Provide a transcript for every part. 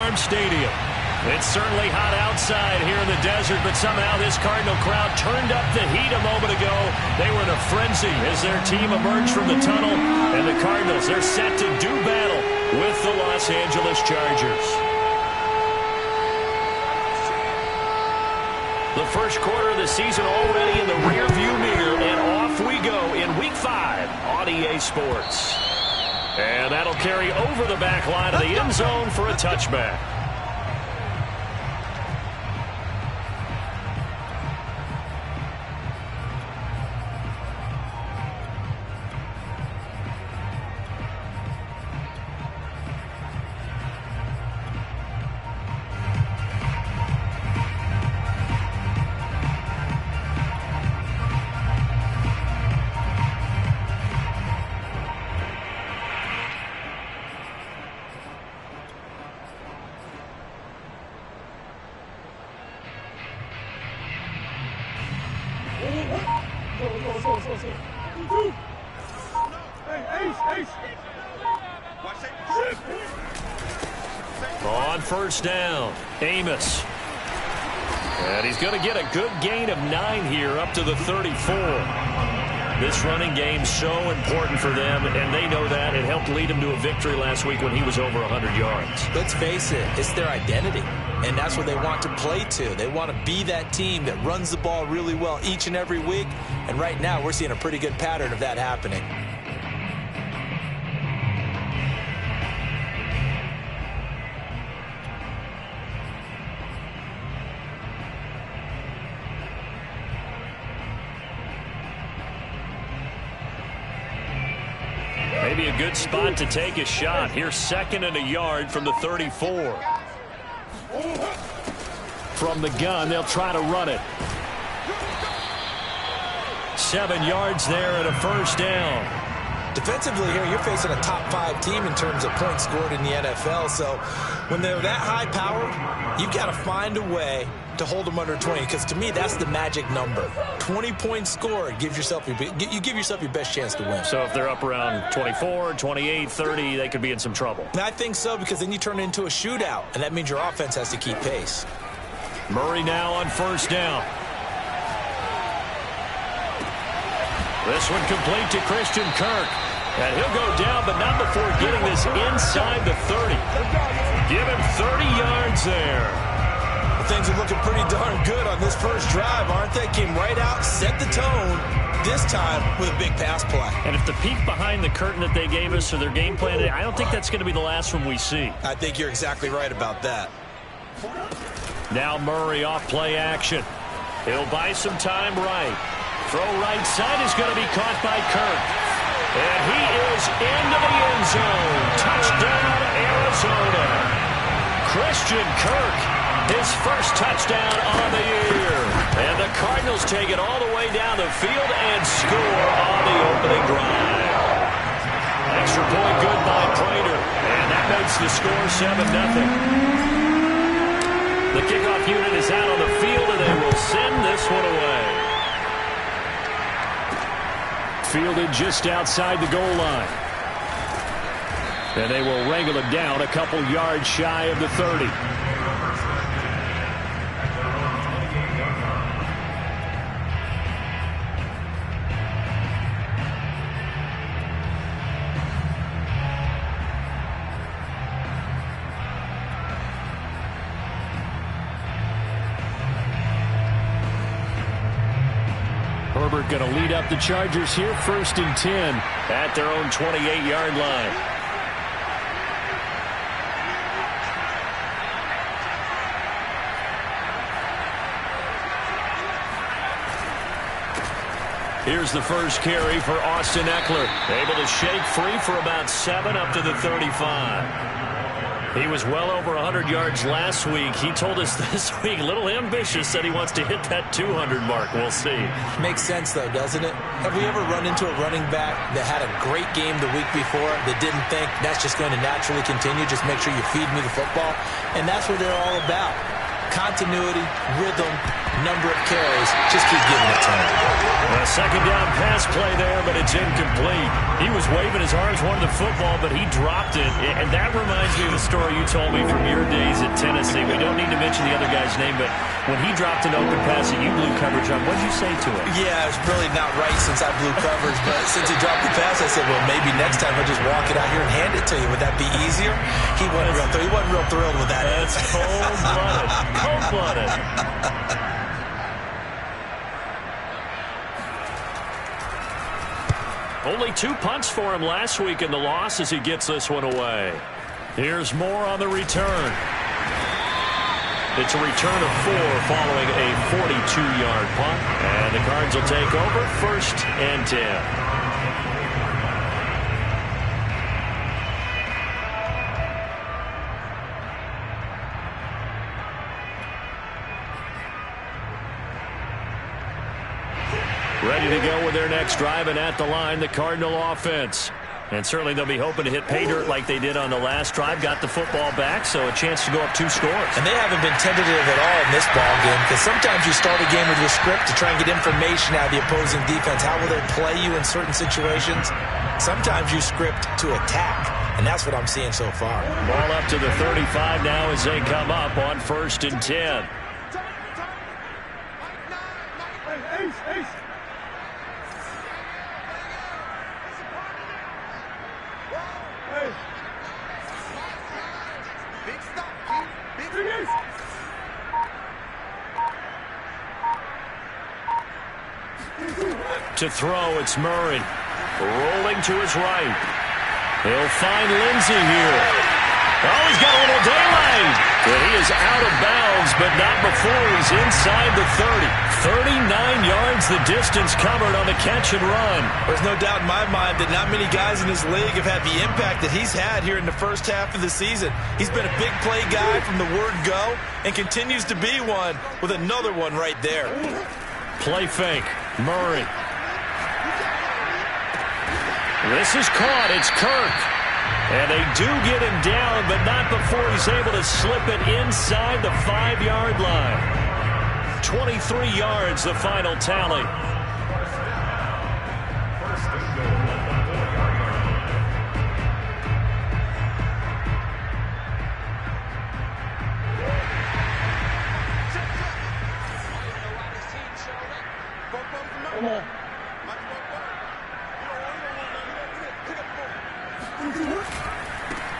Farm Stadium. It's certainly hot outside here in the desert, but somehow this Cardinal crowd turned up the heat a moment ago. They were in a frenzy as their team emerged from the tunnel, and the Cardinals, they're set to do battle with the Los Angeles Chargers. The first quarter of the season already in the rearview mirror, and off we go in Week 5 on EA Sports. And that'll carry over the back line of the end zone for a touchback. On first down, Amos. And he's going to get a good gain of 9 here up to the 34. This running game's so important for them, and they know that. It helped lead him to a victory last week when he was over 100 yards. Let's face it, it's their identity, and that's what they want to play to. They want to be that team that runs the ball really well each and every week, and right now we're seeing a pretty good pattern of that happening. Maybe a good spot to take a shot. Here's 2nd and a yard from the 34. From the gun, they'll try to run it. 7 yards there and a first down. Defensively here, you're facing a top 5 team in terms of points scored in the NFL. So when they're that high powered, you've got to find a way to hold them under 20, because to me that's the magic number. 20 points scored, you give yourself your best chance to win. So if they're up around 24, 28, 30, they could be in some trouble. And I think so, because then you turn it into a shootout, and that means your offense has to keep pace. Murray now on first down. This one complete to Christian Kirk. And he'll go down, but not before getting this inside the 30. Give him 30 yards there. Things are looking pretty darn good on this first drive, aren't they? Came right out, set the tone, this time with a big pass play. And if the peek behind the curtain that they gave us or their game plan, I don't think that's going to be the last one we see. I think you're exactly right about that. Now Murray off play action. He'll buy some time right. Throw right side is going to be caught by Kirk. And he is into the end zone. Touchdown, Arizona. Christian Kirk, his first touchdown on the year. And the Cardinals take it all the way down the field and score on the opening drive. Extra point good by Prater. And that makes the score 7-0. The kickoff unit is out on the field, and they will send this one away. Fielded just outside the goal line. And they will wrangle it down a couple yards shy of the 30. Herbert going to lead up the Chargers here, 1st and 10 at their own 28-yard line. Here's the first carry for Austin Eckler. Able to shake free for about 7 up to the 35. He was well over 100 yards last week. He told us this week, a little ambitious, said he wants to hit that 200 mark. We'll see. Makes sense, though, doesn't it? Have we ever run into a running back that had a great game the week before that didn't think that's just going to naturally continue? Just make sure you feed me the football. And that's what they're all about. Continuity, rhythm, number of carries. Just keep giving it to him. A second down pass play there, but it's incomplete. He was waving his arms, wanted the football, but he dropped it. And that reminds me of the story you told me from your days Tennessee. We don't need to mention the other guy's name, but when he dropped an open pass that you blew coverage on, what did you say to him? Yeah, it's really not right since I blew coverage, but since he dropped the pass, I said, well, maybe next time I'll just walk it out here and hand it to you. Would that be easier? He wasn't real thrilled with that. That's cold-blooded. Cold-blooded. Only 2 punts for him last week in the loss as he gets this one away. Here's more on the return. It's a return of 4 following a 42-yard punt. And the Cards will take over 1st and 10. Ready to go with their next drive, and at the line, the Cardinal offense. And certainly they'll be hoping to hit pay dirt like they did on the last drive. Got the football back, so a chance to go up 2 scores. And they haven't been tentative at all in this ball game, because sometimes you start a game with your script to try and get information out of the opposing defense. How will they play you in certain situations? Sometimes you script to attack, and that's what I'm seeing so far. Ball up to the 35 now as they come up on 1st and 10. To throw, it's Murray. Rolling to his right. He'll find Lindsey here. Oh, he's got a little daylight. But he is out of bounds, but not before he's inside the 30. 39 yards the distance covered on the catch and run. There's no doubt in my mind that not many guys in this league have had the impact that he's had here in the first half of the season. He's been a big play guy from the word go and continues to be one with another one right there. Play fake. Murray. This is caught. It's Kirk. And they do get him down, but not before he's able to slip it inside the 5-yard line. 23 yards, the final tally.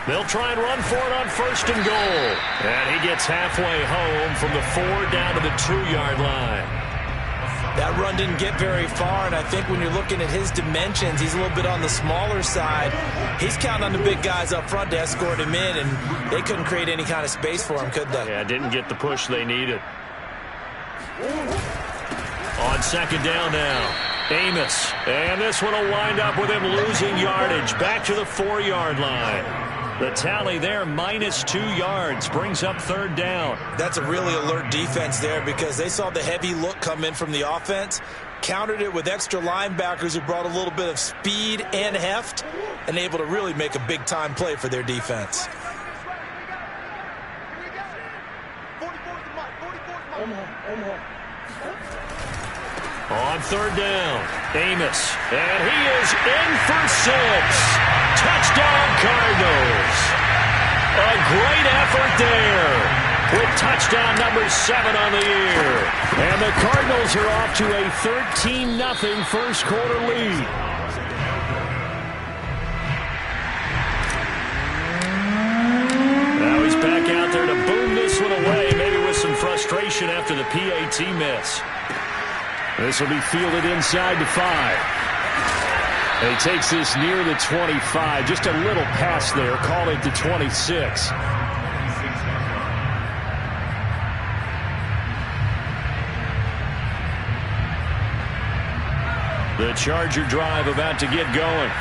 They'll try and run for it on 1st and goal. And he gets halfway home from the 4 down to the 2-yard line. That run didn't get very far, and I think when you're looking at his dimensions, he's a little bit on the smaller side. He's counting on the big guys up front to escort him in, and they couldn't create any kind of space for him, could they? Yeah, didn't get the push they needed. On 2nd down now, Amos. And this one will wind up with him losing yardage back to the 4-yard line. The tally there, -2 yards, brings up 3rd down. That's a really alert defense there because they saw the heavy look come in from the offense, countered it with extra linebackers who brought a little bit of speed and heft, and able to really make a big-time play for their defense. On 3rd down, Amos. And he is in for 6. Touchdown, Cardinals. A great effort there with touchdown number 7 on the year. And the Cardinals are off to a 13-0 first quarter lead. Now he's back out there to boom this one away, maybe with some frustration after the PAT miss. This will be fielded inside the 5. And he takes this near the 25. Just a little pass there. Call it the 26. The Charger drive about to get going.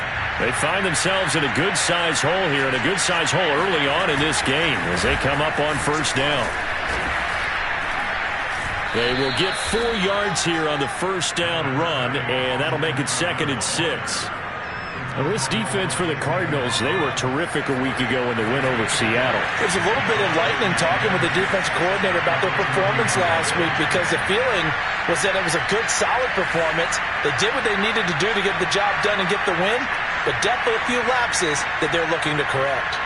They find themselves in a good-sized hole here, and a good-sized hole early on in this game as they come up on 1st down. They will get 4 yards here on the 1st down run, and that'll make it 2nd and 6. Well, this defense for the Cardinals, they were terrific a week ago when they went over Seattle. There's a little bit enlightening talking with the defense coordinator about their performance last week because the feeling was that it was a good, solid performance. They did what they needed to do to get the job done and get the win, but definitely a few lapses that they're looking to correct.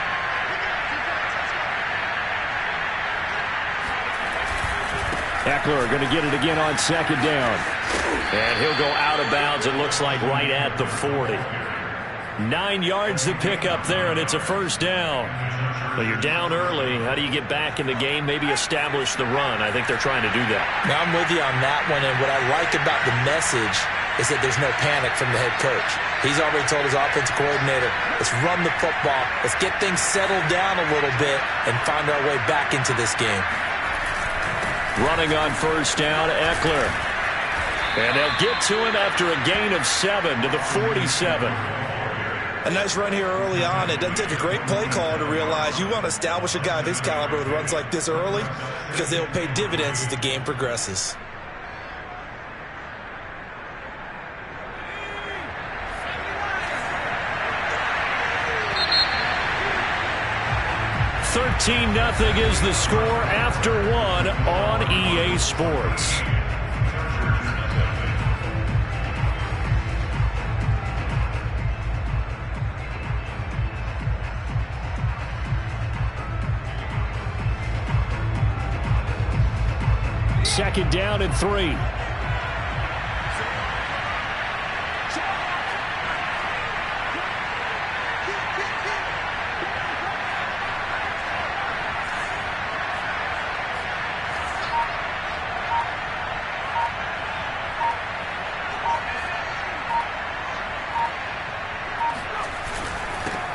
Eckler going to get it again on second down. And he'll go out of bounds, it looks like, right at the 40. 9 yards to pick up there, and it's a first down. Well, you're down early. How do you get back in the game? Maybe establish the run. I think they're trying to do that. Now, I'm with you on that one, and what I like about the message is that there's no panic from the head coach. He's already told his offensive coordinator, let's run the football, let's get things settled down a little bit and find our way back into this game. Running on first down, Eckler. And they'll get to him after a gain of 7 to the 47. A nice run here early on. It doesn't take a great play caller to realize you want to establish a guy of his caliber with runs like this early because they'll pay dividends as the game progresses. $13-0 is the score after 1 on EA Sports. Second down and 3.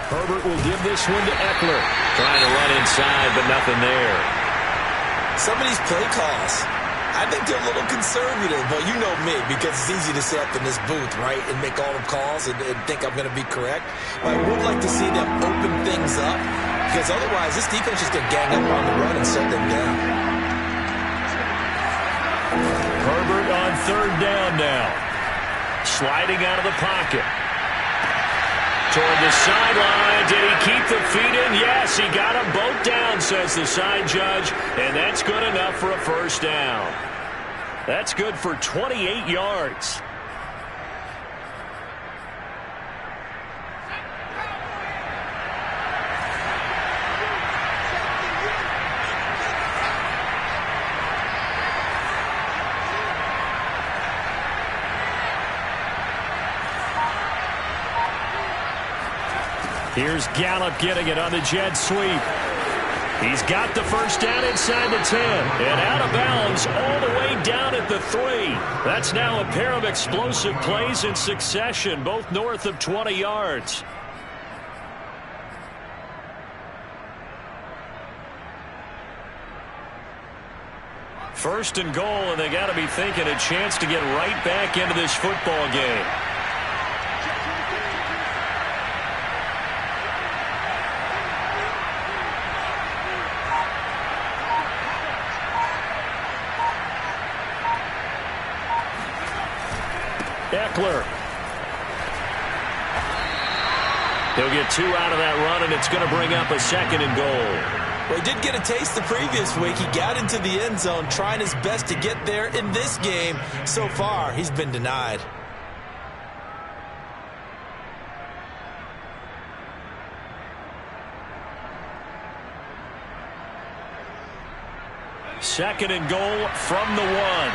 Herbert will give this one to Eckler. Trying to run inside, but nothing there. Some of these play calls, I think they're a little conservative, but you know me, because it's easy to sit up in this booth, right, and make all the calls and think I'm going to be correct. But I would like to see them open things up, because otherwise this defense is going to gang up on the run and shut them down. Herbert on third down now. Sliding out of the pocket. Toward the sideline. Did he keep the feet in? Yes, he got them both down, says the side judge. And that's good enough for a first down. That's good for 28 yards. Here's Gallup getting it on the jet sweep. He's got the first down inside the 10. And out of bounds all the way down at the 3. That's now a pair of explosive plays in succession, both north of 20 yards. First and goal, and they got to be thinking a chance to get right back into this football game. Eckler. He'll get 2 out of that run, and it's going to bring up a second and goal. Well, he did get a taste the previous week. He got into the end zone, trying his best to get there in this game. So far, he's been denied. Second and goal from the 1.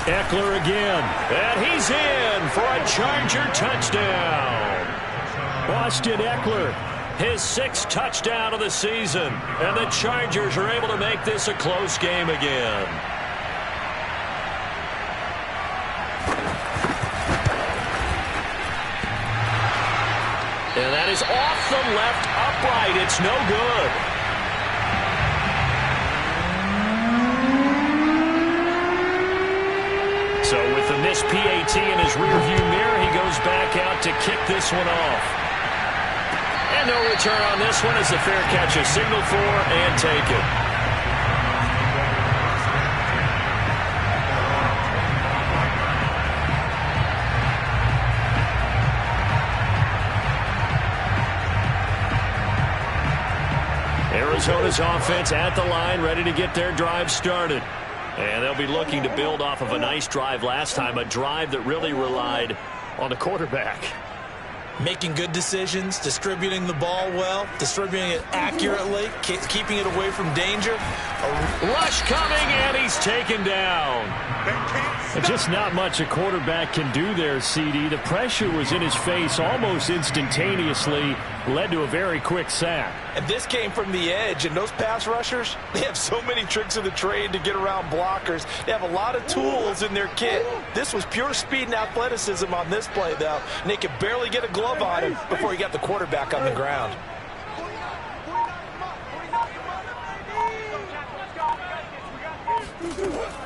Eckler again, and he's in for a Charger touchdown. Austin Eckler, his 6th touchdown of the season, and the Chargers are able to make this a close game again. And that is off the left upright. It's no good. So with the missed PAT in his rearview mirror, he goes back out to kick this one off. And no return on this one as the fair catch is signaled for and taken. Arizona's offense at the line, ready to get their drive started. And they'll be looking to build off of a nice drive last time, a drive that really relied on the quarterback. Making good decisions, distributing the ball well, distributing it accurately, keeping it away from danger. A rush coming, and he's taken down. Just not much a quarterback can do there, CD. The pressure was in his face almost instantaneously, led to a very quick sack. And this came from the edge, and those pass rushers, they have so many tricks of the trade to get around blockers. They have a lot of tools in their kit. This was pure speed and athleticism on this play, though, and they could barely get a glove on him before he got the quarterback on the ground.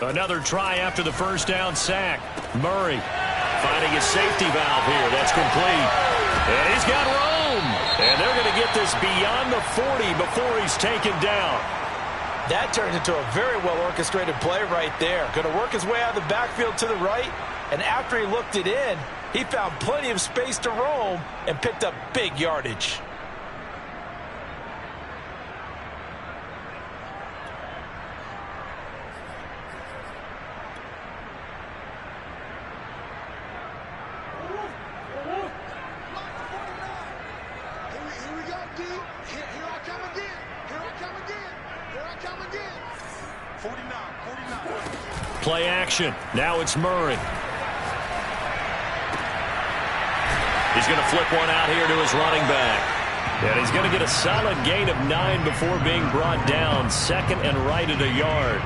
Another try after the first down sack. Murray finding his safety valve here. That's complete. And he's got room. And they're going to get this beyond the 40 before he's taken down. That turned into a very well-orchestrated play right there. Going to work his way out of the backfield to the right. And after he looked it in, he found plenty of space to roam and picked up big yardage. Play action. Now it's Murray. He's going to flip one out here to his running back. And he's going to get a solid gain of 9 before being brought down. Second and right at a yard.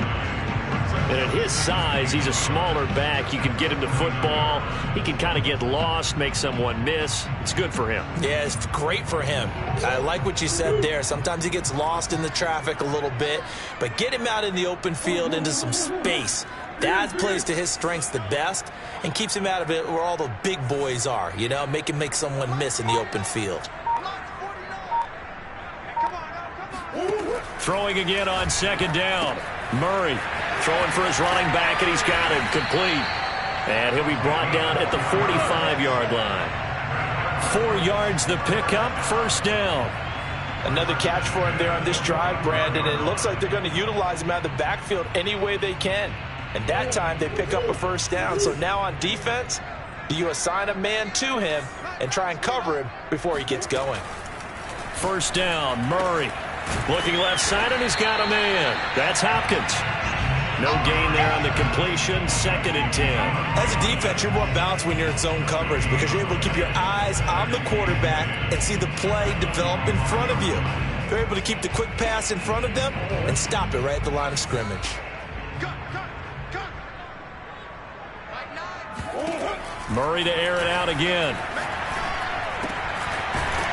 And at his size, he's a smaller back. You can get him to football. He can kind of get lost, make someone miss. It's good for him. Yeah, it's great for him. I like what you said there. Sometimes he gets lost in the traffic a little bit. But get him out in the open field into some space. That plays to his strengths the best and keeps him out of it where all the big boys are. You know, make him make someone miss in the open field. Throwing again on second down. Murray throwing for his running back, and he's got him complete. And he'll be brought down at the 45-yard line. 4 yards the pickup, first down. Another catch for him there on this drive, Brandon. And it looks like they're going to utilize him out of the backfield any way they can. And that time they pick up a first down. So now on defense, do you assign a man to him and try and cover him before he gets going? First down, Murray. Looking left side, and he's got a man. That's Hopkins. No gain there on the completion. Second and 10. As a defense, you're more balanced when you're in zone coverage because you're able to keep your eyes on the quarterback and see the play develop in front of you. You're able to keep the quick pass in front of them and stop it right at the line of scrimmage. Murray to air it out again.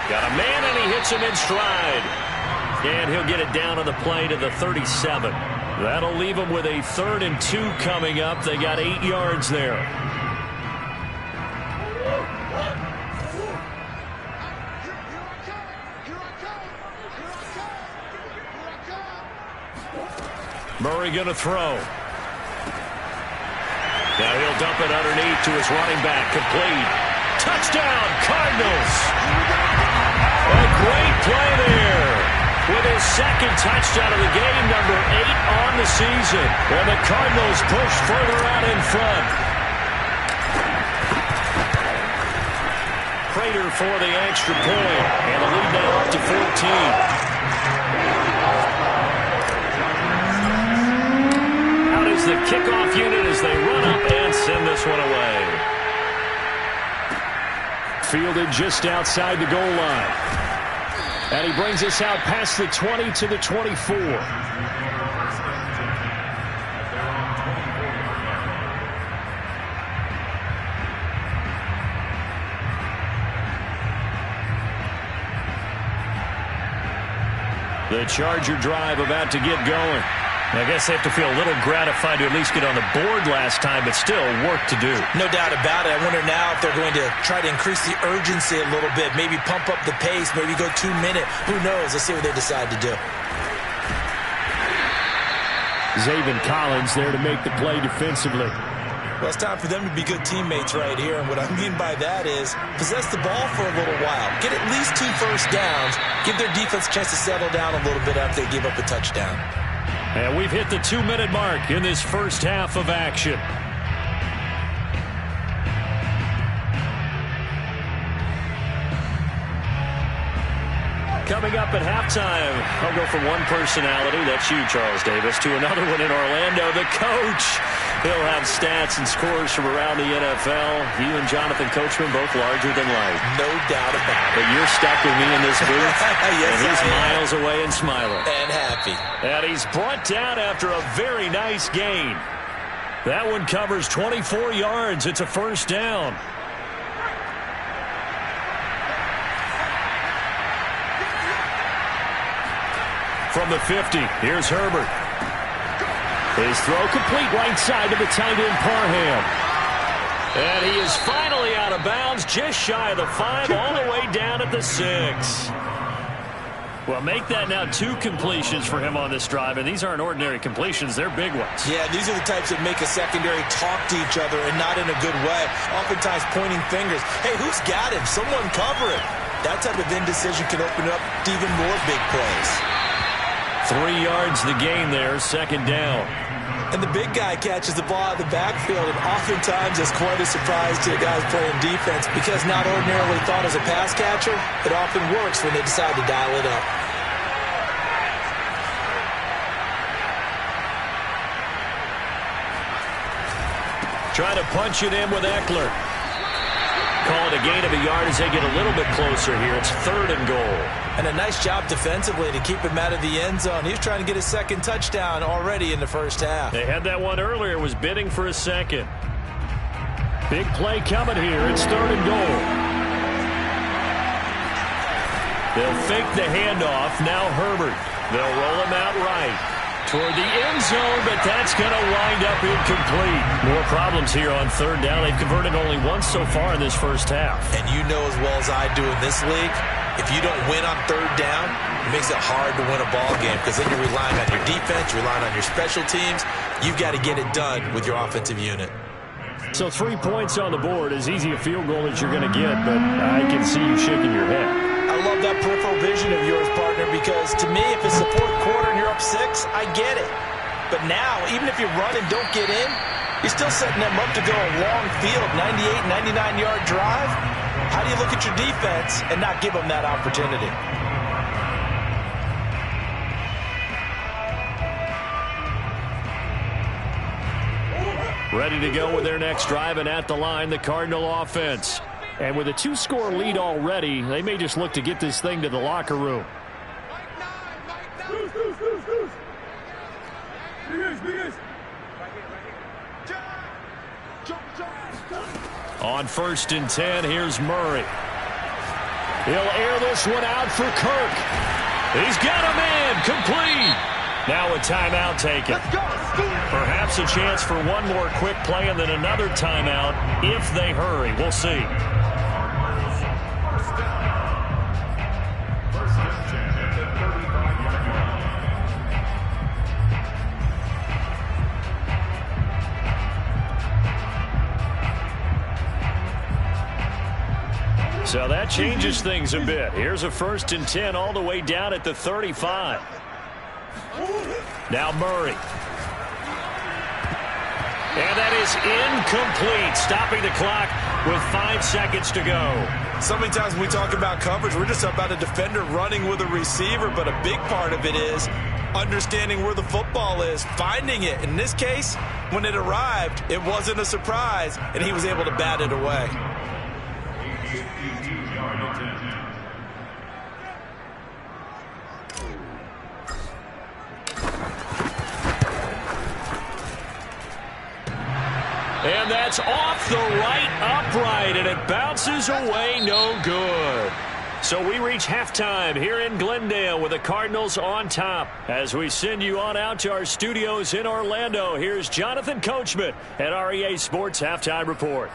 Got a man, and he hits him in stride. And he'll get it down on the play to the 37. That'll leave them with a 3rd and 2 coming up. They got 8 yards there. Murray going to throw. Now he'll dump it underneath to his running back. Complete. Touchdown, Cardinals. A great play there. With his second touchdown of the game, number 8 on the season. And the Cardinals push further out in front. Prater for the extra point. And the lead now up to 14. Out is the kickoff unit as they run up and send this one away. Fielded just outside the goal line. And he brings us out past the 20 to the 24. The Charger drive about to get going. I guess they have to feel a little gratified to at least get on the board last time, but still work to do. No doubt about it. I wonder now if they're going to try to increase the urgency a little bit, maybe pump up the pace, maybe go 2-minute. Who knows? Let's see what they decide to do. Zaven Collins there to make the play defensively. Well, it's time for them to be good teammates right here. And what I mean by that is possess the ball for a little while. Get at least 2 first downs. Give their defense a chance to settle down a little bit after they give up a touchdown. And we've hit the 2-minute mark in this first half of action. Coming up at halftime, I'll go from one personality, that's you, Charles Davis, to another one in Orlando, the coach. He'll have stats and scores from around the NFL. You and Jonathan Coachman both larger than life. No doubt about it. But you're stuck with me in this booth. Yes, and he's miles away and smiling. And happy. And he's brought down after a very nice gain. That one covers 24 yards. It's a first down. From the 50, here's Herbert. His throw complete right side to the tight end Parham. And he is finally out of bounds, just shy of the 5, all the way down at the 6. Well, make that now 2 completions for him on this drive, and these aren't ordinary completions, they're big ones. Yeah, these are the types that make a secondary talk to each other and not in a good way. Oftentimes pointing fingers. Hey, who's got him? Someone cover him. That type of indecision can open up to even more big plays. 3 yards the gain there, second down. And the big guy catches the ball out of the backfield, and oftentimes it's quite a surprise to the guys playing defense because not ordinarily thought as a pass catcher, it often works when they decide to dial it up. Try to punch it in with Eckler. Call it a gain of a yard as they get a little bit closer here. It's 3rd and goal. And a nice job defensively to keep him out of the end zone. He was trying to get his second touchdown already in the first half. They had that one earlier, was bidding for a second. Big play coming here. It's 3rd and goal. They'll fake the handoff. Now Herbert. They'll roll him out right toward the end zone, but that's going to wind up incomplete. More problems here on 3rd down. They've converted only once so far in this first half. And you know as well as I do in this league, if you don't win on 3rd down, it makes it hard to win a ball game because then you're relying on your defense, you're relying on your special teams. You've got to get it done with your offensive unit. So 3 points on the board, as easy a field goal as you're going to get, but I can see you shaking your head. I love that peripheral vision of yours, partner, because to me, if it's the 4th quarter and you're up 6, I get it. But now, even if you run and don't get in, you're still setting them up to go a long field, 98, 99-yard drive. How do you look at your defense and not give them that opportunity? Ready to go with their next drive, and at the line, the Cardinal offense. And with a 2-score lead already, they may just look to get this thing to the locker room. On 1st and 10, here's Murray. He'll air this one out for Kirk. He's got a man complete. Now a timeout taken. Perhaps a chance for one more quick play and then another timeout if they hurry. We'll see. So that changes things a bit. Here's a 1st and 10 all the way down at the 35. Now Murray. And that is incomplete, stopping the clock with 5 seconds to go. So many times when we talk about coverage, we're just about a defender running with a receiver, but a big part of it is understanding where the football is, finding it. In this case, when it arrived, it wasn't a surprise, and he was able to bat it away. And that's off the right upright, and it bounces away, no good. So we reach halftime here in Glendale with the Cardinals on top. As we send you on out to our studios in Orlando, here's Jonathan Coachman at REA Sports Halftime Report.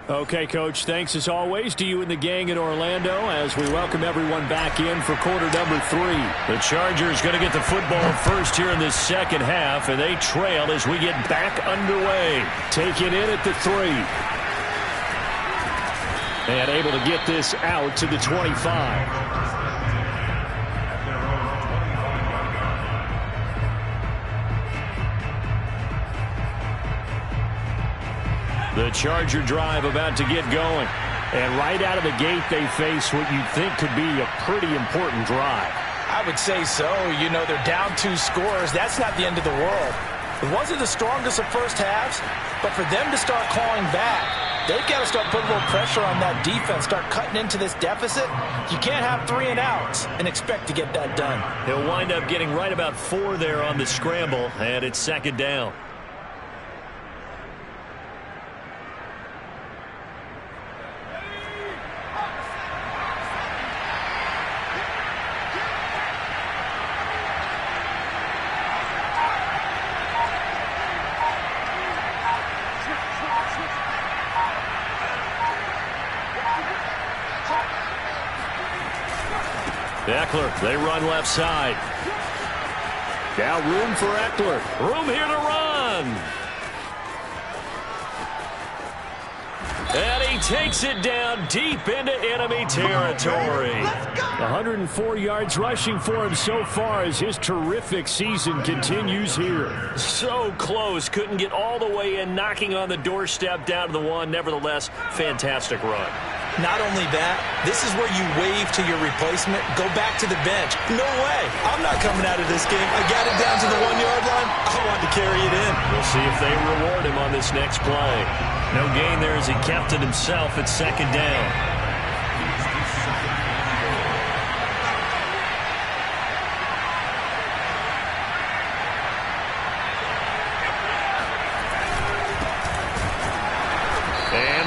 Okay, Coach, thanks as always to you and the gang in Orlando as we welcome everyone back in for quarter number 3. The Chargers going to get the football first here in this second half, and they trail as we get back underway. Taking it at the 3. And able to get this out to the 25. The Charger drive about to get going. And right out of the gate, they face what you think could be a pretty important drive. I would say so. You know, they're down 2 scores. That's not the end of the world. It wasn't the strongest of first halves, but for them to start clawing back, they've got to start putting a little pressure on that defense, start cutting into this deficit. You can't have 3 and outs and expect to get that done. He'll wind up getting right about 4 there on the scramble, and it's 2nd down. Eckler, they run left side. Now room for Eckler. Room here to run. And he takes it down deep into enemy territory. 104 yards rushing for him so far as his terrific season continues here. So close. Couldn't get all the way in, knocking on the doorstep down to the 1. Nevertheless, fantastic run. Not only that, this is where you wave to your replacement, go back to the bench. No way. I'm not coming out of this game. I got it down to the 1-yard line. I want to carry it in. We'll see if they reward him on this next play. No gain there as he kept it himself at 2nd down.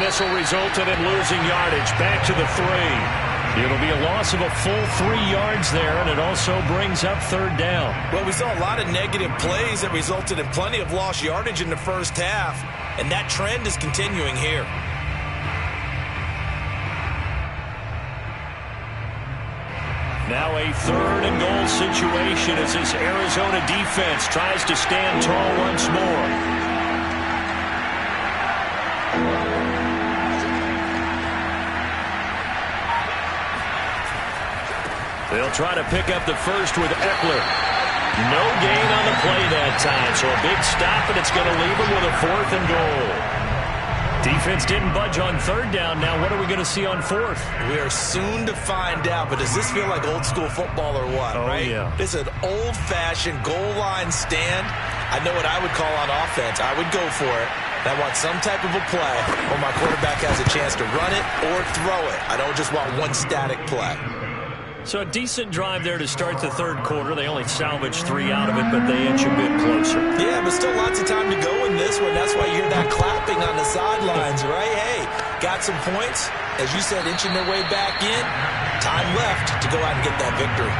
This will result in him losing yardage back to the 3. It'll be a loss of a full 3 yards there, and it also brings up 3rd down. Well, we saw a lot of negative plays that resulted in plenty of lost yardage in the first half, and that trend is continuing here. Now a 3rd and goal situation as this Arizona defense tries to stand tall once more. They'll try to pick up the first with Eckler. No gain on the play that time, so a big stop, and it's going to leave him with a 4th and goal. Defense didn't budge on 3rd down. Now what are we going to see on 4th? We are soon to find out, but does this feel like old school football or what, right? Yeah. This is an old-fashioned goal line stand. I know what I would call on offense. I would go for it. I want some type of a play where my quarterback has a chance to run it or throw it. I don't just want one static play. So a decent drive there to start the 3rd quarter. They only salvaged 3 out of it, but they inch a bit closer. Yeah, but still lots of time to go in this one. That's why you hear that clapping on the sidelines, right? Hey, got some points. As you said, inching their way back in. Time left to go out and get that victory.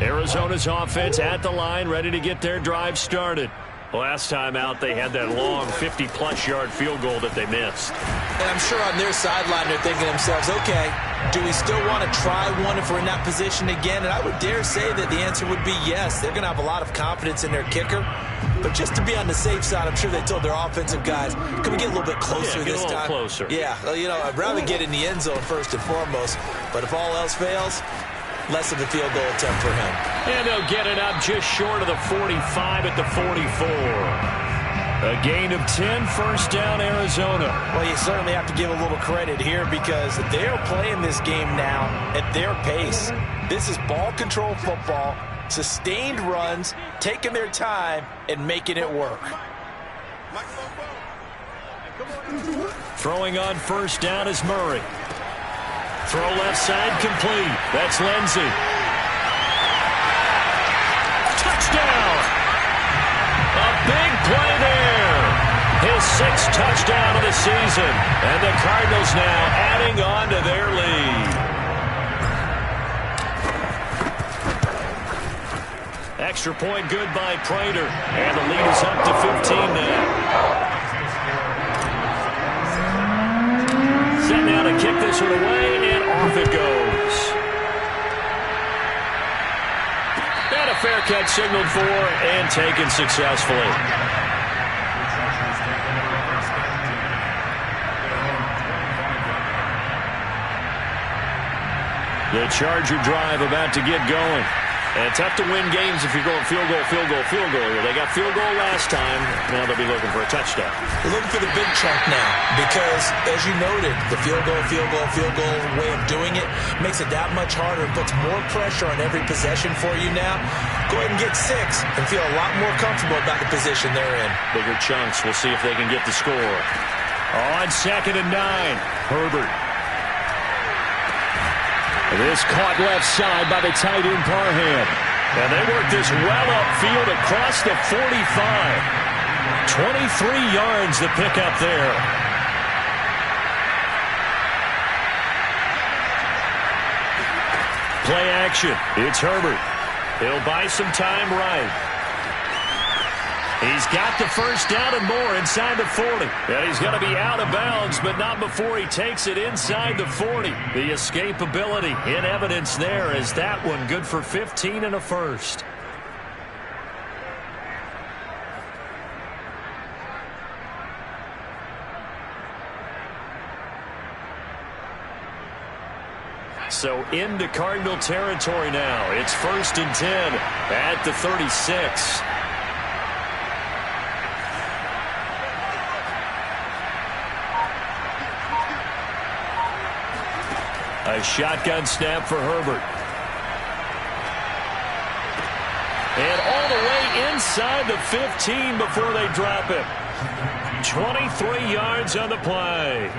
Arizona's offense at the line, ready to get their drive started. Last time out, they had that long 50-plus yard field goal that they missed. And I'm sure on their sideline, they're thinking to themselves, okay, do we still want to try one if we're in that position again? And I would dare say that the answer would be yes. They're going to have a lot of confidence in their kicker. But just to be on the safe side, I'm sure they told their offensive guys, can we get a little bit closer this time? Closer. Yeah, well, you know, I'd rather get in the end zone first and foremost. But if all else fails, less of a field goal attempt for him. And they'll get it up just short of the 45 at the 44. A gain of 10, 1st down, Arizona. Well, you certainly have to give a little credit here because they're playing this game now at their pace. This is ball control football, sustained runs, taking their time, and making it work. Throwing on 1st down is Murray. Throw left side complete. That's Lindsey. Touchdown! A big play there. His 6th touchdown of the season. And the Cardinals now adding on to their lead. Extra point good by Prater. And the lead is up to 15 now. Set now to kick this one away, and off it goes. And a fair catch signaled for and taken successfully. The Charger drive about to get going. And tough to win games if you're going field goal, field goal, field goal here. They got field goal last time. Now they'll be looking for a touchdown. They're looking for the big chunk now because, as you noted, the field goal way of doing it makes it that much harder and puts more pressure on every possession for you now. Go ahead and get 6 and feel a lot more comfortable about the position they're in. Bigger chunks. We'll see if they can get the score. On 2nd and 9, Herbert. This caught left side by the tight end Parham. And they work this well upfield across the 45. 23 yards to pick up there. Play action. It's Herbert. He'll buy some time right. He's got the first down and more inside the 40. And he's going to be out of bounds, but not before he takes it inside the 40. The escapability in evidence there as that one good for 15 and a first. So into Cardinal territory now. It's 1st and 10 at the 36. A shotgun snap for Herbert. And all the way inside the 15 before they drop him. 23 yards on the play.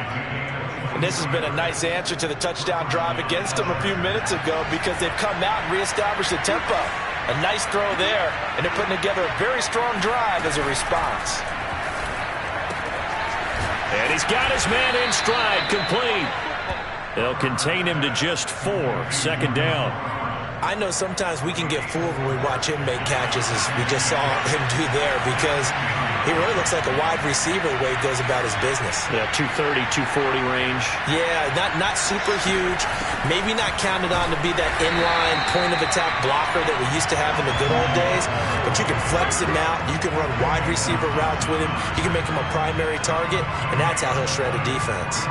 And this has been a nice answer to the touchdown drive against them a few minutes ago because they've come out and reestablished the tempo. A nice throw there, and they're putting together a very strong drive as a response. And he's got his man in stride, complete. They'll contain him to just 4. 2nd down. I know sometimes we can get fooled when we watch him make catches, as we just saw him do there, because he really looks like a wide receiver the way he goes about his business. Yeah, 230, 240 range. Yeah, not super huge. Maybe not counted on to be that inline point-of-attack blocker that we used to have in the good old days, but you can flex him out. You can run wide receiver routes with him. You can make him a primary target, and that's how he'll shred a defense.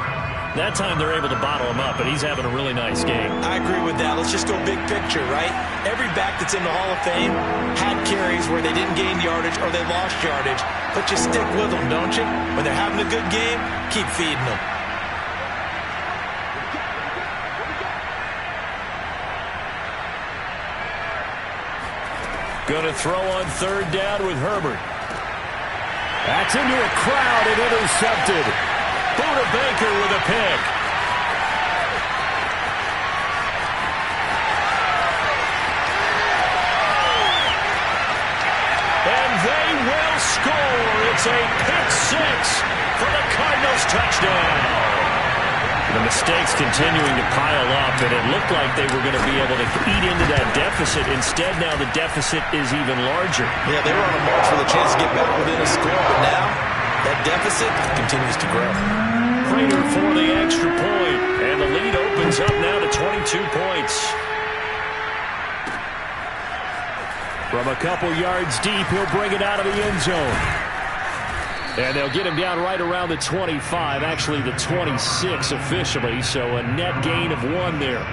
That time they're able to bottle him up, and he's having a really nice game. I agree with that. Let's just go big picture, right? Every back that's in the Hall of Fame had carries where they didn't gain yardage or they lost yardage. But you stick with them, don't you? When they're having a good game, keep feeding them. Going to throw on 3rd down with Herbert. That's into a crowd and intercepted. Buda Baker with a pick. And they will score. It's a pick 6 for the Cardinals touchdown. The mistakes continuing to pile up, and it looked like they were going to be able to eat into that deficit. Instead, now the deficit is even larger. Yeah, they were on a march for the chance to get back within a score, but now that deficit continues to grow. Prater for the extra point, and the lead opens up now to 22 points. From a couple yards deep, he'll bring it out of the end zone. And they'll get him down right around the 25, actually the 26 officially, so a net gain of 1 there.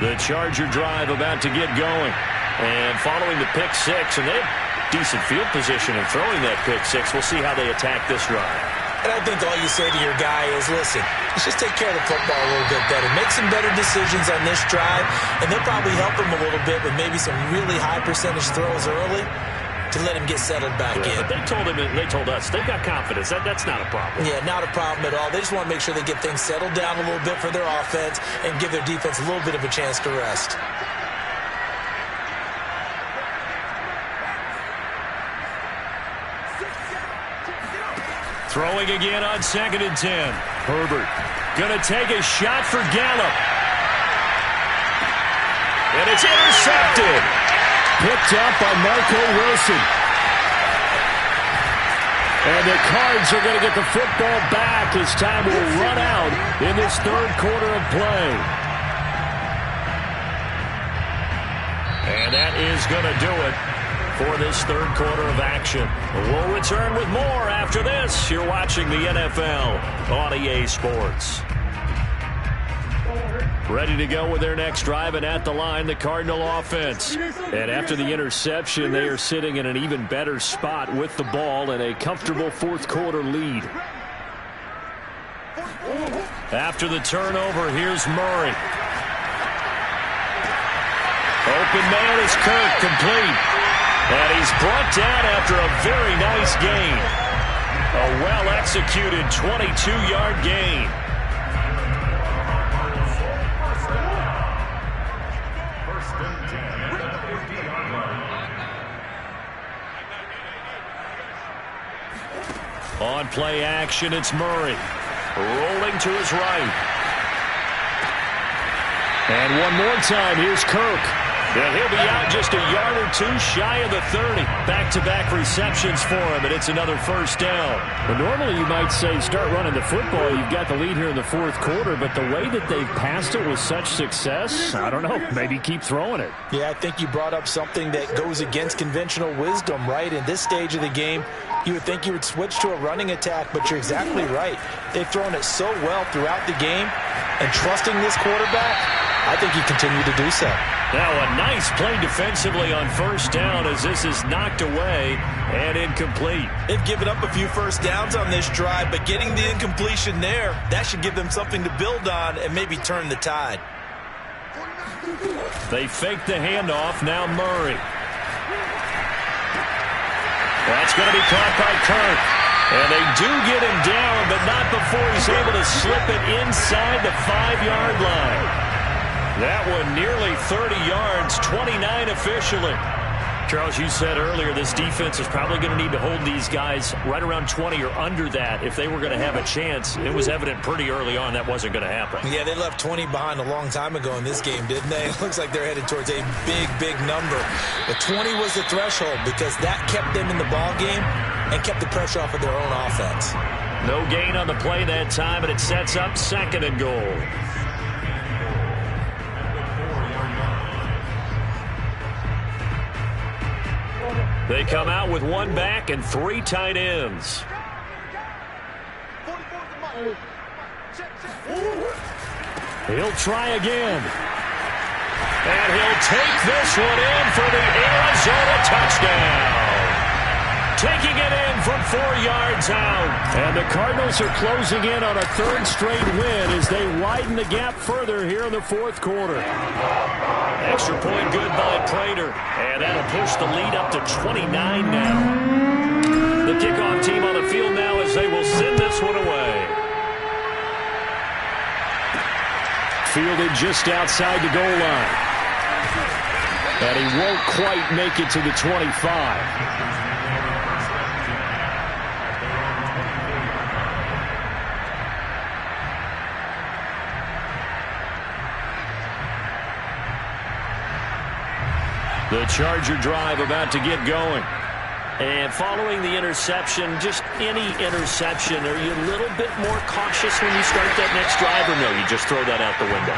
The Charger drive about to get going. And following the pick 6, and they have decent field position in throwing that pick 6. We'll see how they attack this drive. And I think all you say to your guy is, listen, let's just take care of the football a little bit better. Make some better decisions on this drive, and they'll probably help him a little bit with maybe some really high percentage throws early to let him get settled back in. But they told us they've got confidence. That's not a problem. Yeah, not a problem at all. They just want to make sure they get things settled down a little bit for their offense and give their defense a little bit of a chance to rest. Throwing again on 2nd and 10. Herbert going to take a shot for Gallup. And it's intercepted. Picked up by Marco Wilson. And the Cards are going to get the football back as time will run out in this 3rd quarter of play. And that is going to do it for this 3rd quarter of action. We'll return with more after this. You're watching the NFL on EA Sports. Ready to go with their next drive, and at the line, the Cardinal offense. And after the interception, they are sitting in an even better spot with the ball and a comfortable fourth quarter lead. After the turnover, here's Murray. Open man is Kirk, complete. And he's brought down after a very nice gain. A well-executed 22-yard gain. On play action, it's Murray. Rolling to his right. And one more time, here's Kirk. And he'll be out just a yard or two shy of the 30. Back-to-back receptions for him, and it's another first down. Well, normally you might say start running the football. You've got the lead here in the fourth quarter, but the way that they've passed it with such success, I don't know, maybe keep throwing it. Yeah, I think you brought up something that goes against conventional wisdom, right? In this stage of the game, you would think you would switch to a running attack, but you're exactly right. They've thrown it so well throughout the game, and trusting this quarterback, I think you continue to do so. Now a nice play defensively on first down as this is knocked away and incomplete. They've given up a few first downs on this drive, but getting the incompletion there, that should give them something to build on and maybe turn the tide. They fake the handoff, now Murray. That's going to be caught by Kirk. And they do get him down, but not before he's able to slip it inside the 5-yard line. That one nearly 30 yards, 29 officially. Charles, you said earlier this defense is probably going to need to hold these guys right around 20 or under that if they were going to have a chance. It was evident pretty early on that wasn't going to happen. Yeah, they left 20 behind a long time ago in this game, didn't they? It looks like they're headed towards a big, big number. But 20 was the threshold because that kept them in the ball game and kept the pressure off of their own offense. No gain on the play that time, and it sets up 2nd and goal. They come out with one back and 3 tight ends. He'll try again. And he'll take this one in for the Arizona touchdown. Taking it in from 4 yards out. And the Cardinals are closing in on a 3rd straight win as they widen the gap further here in the fourth quarter. Extra point good by Prater. And that'll push the lead up to 29 now. The kickoff team on the field now as they will send this one away. Fielded just outside the goal line. And he won't quite make it to the 25. The Charger drive about to get going. And following the interception, just any interception, are you a little bit more cautious when you start that next drive, or no, you just throw that out the window?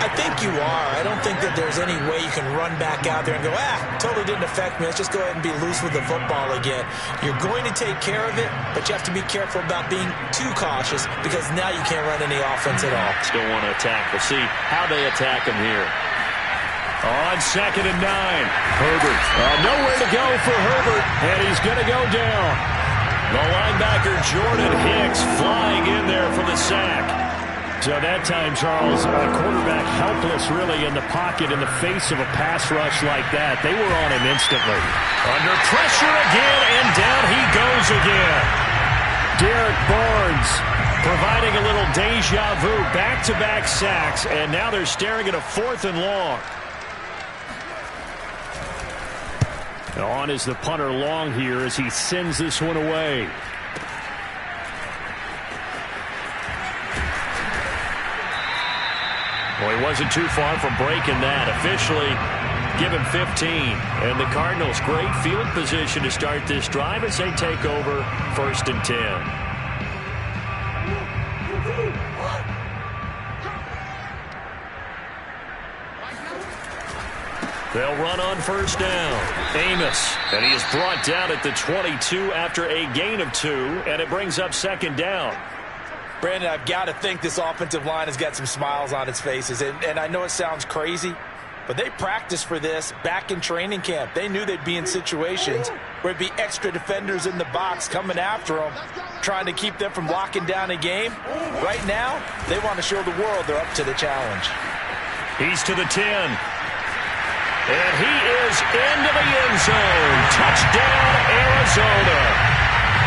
I think you are. I don't think that there's any way you can run back out there and go, totally didn't affect me. Let's just go ahead and be loose with the football again. You're going to take care of it, but you have to be careful about being too cautious because now you can't run any offense at all. Still want to attack. We'll see how they attack him here. On 2nd and 9, Herbert. Nowhere to go for Herbert, and he's going to go down. The linebacker, Jordan Hicks, flying in there for the sack. So that time, Charles, a quarterback helpless really in the pocket in the face of a pass rush like that. They were on him instantly. Under pressure again, and down he goes again. Derek Barnes providing a little deja vu, back-to-back sacks, and now they're staring at a 4th and long. On is the punter Long here as he sends this one away. Well, he wasn't too far from breaking that. Officially given 15. And the Cardinals, great field position to start this drive as they take over 1st and 10. They'll run on first down. Amos, and he is brought down at the 22 after a gain of 2, and it brings up 2nd down. Brandon, I've got to think this offensive line has got some smiles on its faces. And I know it sounds crazy, but they practiced for this back in training camp. They knew they'd be in situations where it'd be extra defenders in the box coming after them, trying to keep them from locking down a game. Right now, they want to show the world they're up to the challenge. He's to the 10. And he is into the end zone. Touchdown, Arizona.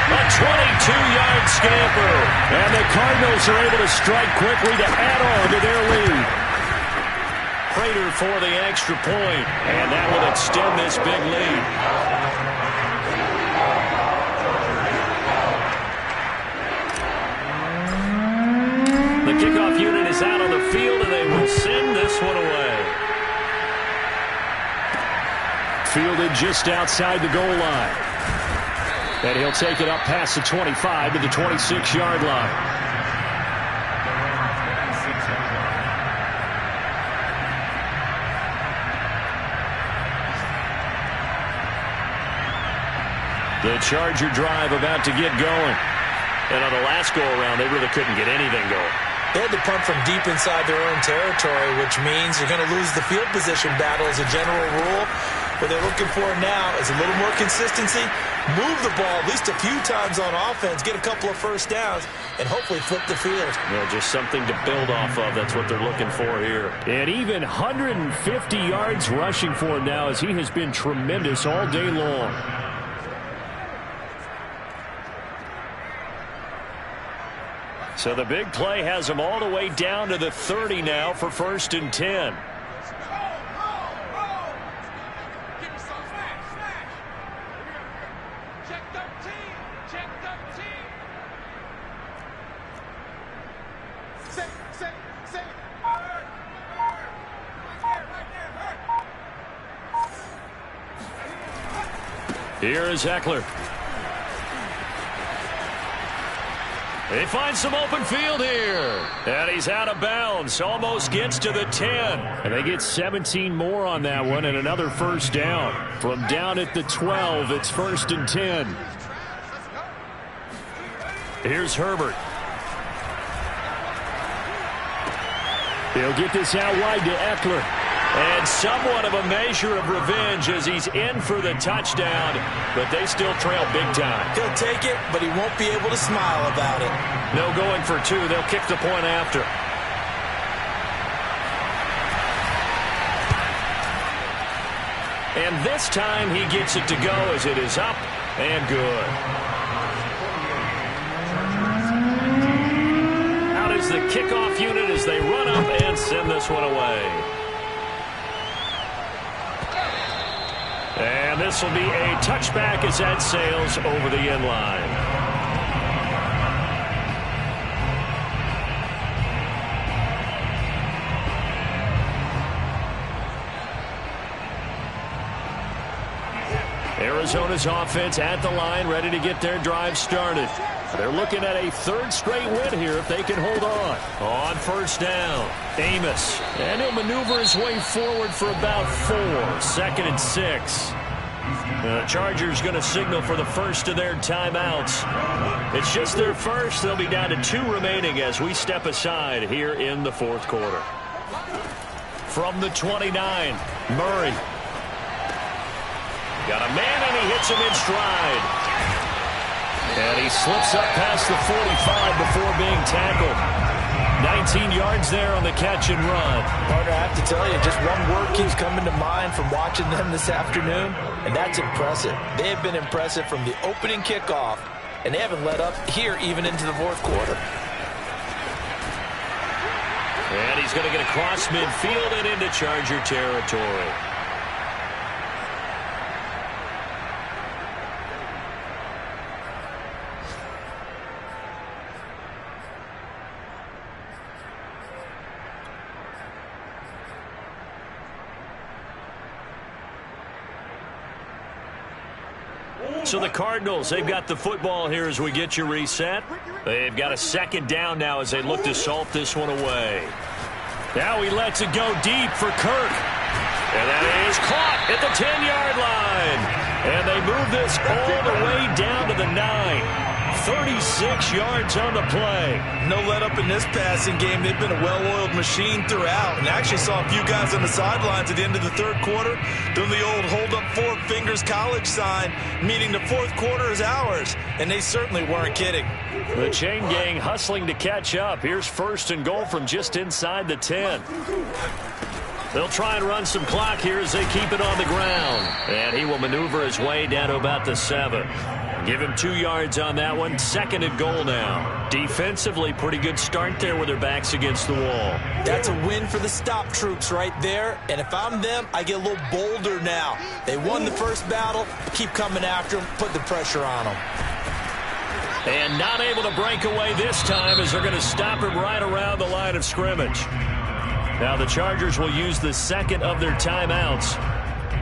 A 22-yard scamper. And the Cardinals are able to strike quickly to add on to their lead. Prater for the extra point, and that will extend this big lead. The kickoff unit is out on the field, and they will send this one away. Fielded just outside the goal line. And he'll take it up past the 25 to the 26-yard line. The Charger drive about to get going. And on the last go-around, they really couldn't get anything going. They had to punt from deep inside their own territory, which means you're going to lose the field position battle as a general rule. What they're looking for now is a little more consistency, move the ball at least a few times on offense, get a couple of first downs, and hopefully flip the field. Yeah, just something to build off of. That's what they're looking for here. And even 150 yards rushing for him now, as he has been tremendous all day long. So the big play has him all the way down to the 30 now for 1st and 10. Here is Eckler. He finds some open field here. And he's out of bounds. Almost gets to the 10. And they get 17 more on that one and another first down. From down at the 12, it's 1st and 10. Here's Herbert. He'll get this out wide to Eckler. And somewhat of a measure of revenge as he's in for the touchdown, but they still trail big time. He'll take it, but he won't be able to smile about it. No going for two. They'll kick the point after. And this time he gets it to go as it is up and good. Out is the kickoff unit as they run up and send this one away. And this will be a touchback as that sails over the end line. Arizona's offense at the line, ready to get their drive started. They're looking at a third straight win here if they can hold on. On first down, Amos. And he'll maneuver his way forward for about 4. 2nd and 6. The Chargers going to signal for the first of their timeouts. It's just their first. They'll be down to 2 remaining as we step aside here in the 4th quarter. From the 29, Murray. Got a man, and he hits him in stride. And he slips up past the 45 before being tackled. 19 yards there on the catch and run. Partner, I have to tell you, just one word keeps coming to mind from watching them this afternoon, and that's impressive. They have been impressive from the opening kickoff, and they haven't let up here even into the 4th quarter. And he's going to get across midfield and into Charger territory. So the Cardinals, they've got the football here as we get you reset. They've got a 2nd down now as they look to salt this one away. Now he lets it go deep for Kirk. And that is caught at the 10-yard line. And they move this all the way down to the 9. 36 yards on the play. No let up in this passing game. They've been a well-oiled machine throughout. And I actually saw a few guys on the sidelines at the end of the third quarter doing the old hold up 4 fingers college sign, meaning the fourth quarter is ours. And they certainly weren't kidding. The chain gang hustling to catch up. Here's 1st and goal from just inside the 10. They'll try and run some clock here as they keep it on the ground. And he will maneuver his way down to about the 7. Give him 2 yards on that one. 2nd and goal now. Defensively, pretty good start there with their backs against the wall. That's a win for the stop troops right there. And if I'm them, I get a little bolder now. They won the first battle. Keep coming after them. Put the pressure on them. And not able to break away this time as they're going to stop him right around the line of scrimmage. Now the Chargers will use the 2nd of their timeouts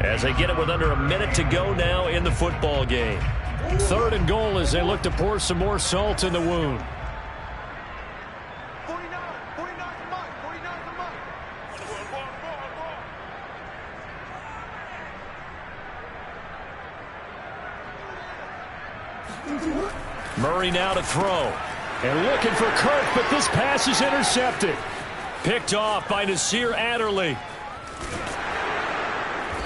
as they get it with under a minute to go now in the football game. 3rd and goal as they look to pour some more salt in the wound. Murray now to throw. And looking for Kirk, but this pass is intercepted. Picked off by Nasir Adderley.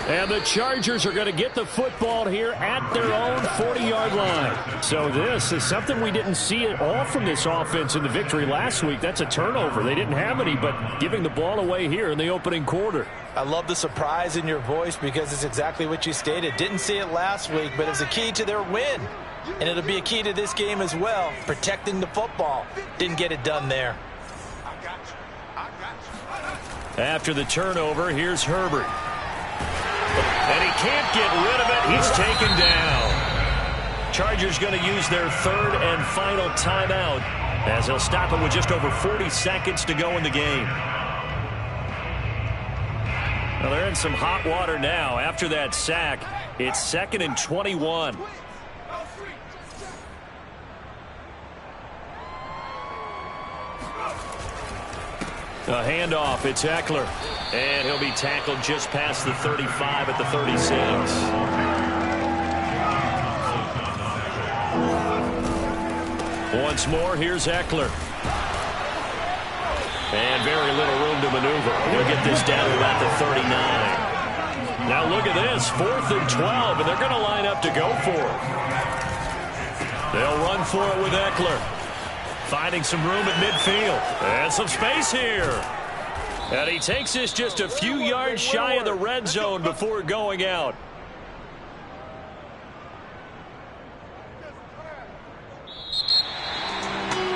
And the Chargers are going to get the football here at their own 40-yard line. So this is something we didn't see at all from this offense in the victory last week. That's a turnover. They didn't have any, but giving the ball away here in the opening quarter. I love the surprise in your voice because it's exactly what you stated. Didn't see it last week, but it's a key to their win. And it'll be a key to this game as well, protecting the football. Didn't get it done there. After the turnover, here's Herbert. And he can't get rid of it. He's taken down. Chargers going to use their 3rd and final timeout as they'll stop it with just over 40 seconds to go in the game. Well, they're in some hot water now. After that sack, it's 2nd and 21. A handoff, it's Eckler. And he'll be tackled just past the 35 at the 36. Once more, here's Eckler. And very little room to maneuver. He'll get this down to about the 39. Now look at this, 4th and 12, and they're going to line up to go for it. They'll run for it with Eckler. Finding some room at midfield. And some space here. And he takes this just a few yards shy of the red zone before going out.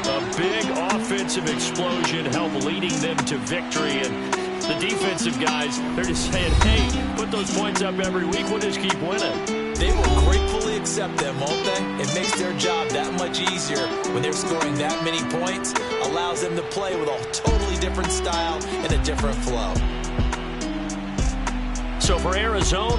A big offensive explosion helped leading them to victory. And the defensive guys, they're just saying, hey, put those points up every week. We'll just keep winning. They will gratefully accept them, won't they? It makes their job that much easier when they're scoring that many points. Allows them to play with a totally different style and a different flow. So for Arizona,